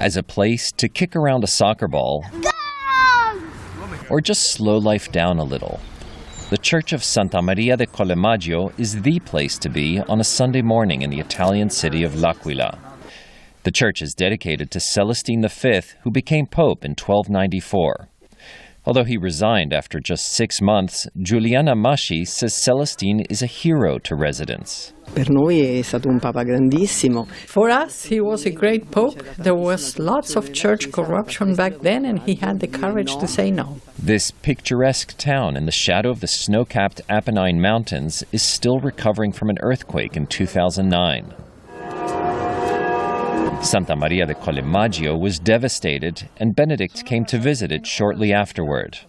as a place to kick around a soccer ball or just slow life down a little. The Church of Santa Maria de Collemaggio is the place to be on a Sunday morning in the Italian city of L'Aquila. The church is dedicated to Celestine V, who became Pope in 1294. Although he resigned after just 6 months, Giuliana Masci says Celestine is a hero to residents. Per noi è stato un papa grandissimo. For us, he was a great pope. There was lots of church corruption back then, and he had the courage to say no. This picturesque town in the shadow of the snow-capped Apennine Mountains is still recovering from an earthquake in 2009. Santa Maria de Collemaggio was devastated, and Benedict came to visit it shortly afterward.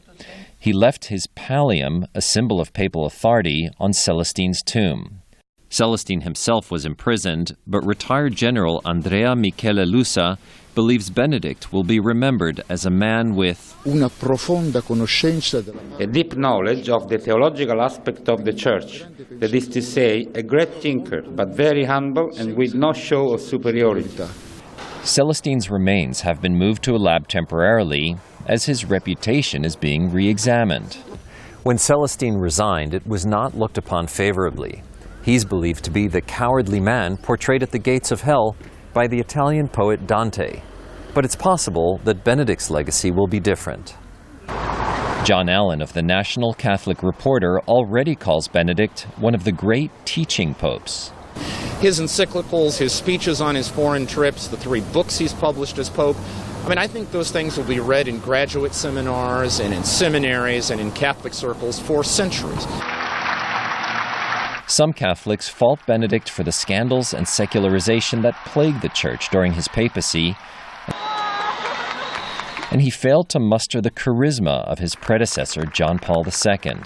He left his pallium, a symbol of papal authority, on Celestine's tomb. Celestine himself was imprisoned, but retired General Andrea Michele Lusa believes Benedict will be remembered as a man with a deep knowledge of the theological aspect of the Church, that is to say, a great thinker, but very humble and with no show of superiority. Celestine's remains have been moved to a lab temporarily, as his reputation is being re-examined. When Celestine resigned, it was not looked upon favorably. He's believed to be the cowardly man portrayed at the gates of hell by the Italian poet Dante. But it's possible that Benedict's legacy will be different. John Allen of the National Catholic Reporter already calls Benedict one of the great teaching popes. His encyclicals, his speeches on his foreign trips, the 3 books he's published as pope, I think those things will be read in graduate seminars and in seminaries and in Catholic circles for centuries. Some Catholics fault Benedict for the scandals and secularization that plagued the Church during his papacy, and he failed to muster the charisma of his predecessor, John Paul II.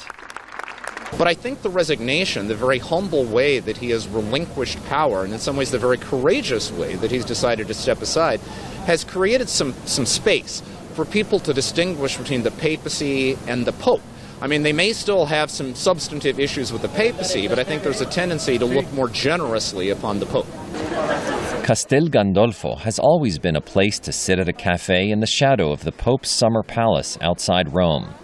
But I think the resignation, the very humble way that he has relinquished power, and in some ways the very courageous way that he's decided to step aside, has created some space for people to distinguish between the papacy and the Pope. They may still have some substantive issues with the papacy, but I think there's a tendency to look more generously upon the Pope. Castel Gandolfo has always been a place to sit at a cafe in the shadow of the Pope's summer palace outside Rome.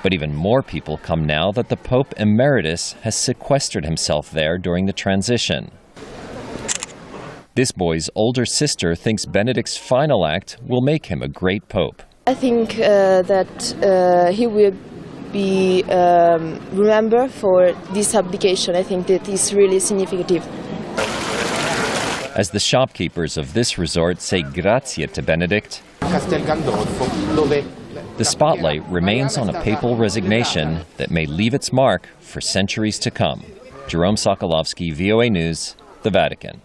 But even more people come now that the Pope Emeritus has sequestered himself there during the transition. This boy's older sister thinks Benedict's final act will make him a great pope. I think that he will be remembered for this abdication. I think that is really significant. As the shopkeepers of this resort say grazie to Benedict, the spotlight remains on a papal resignation that may leave its mark for centuries to come. Jerome Socolovsky, VOA News, the Vatican.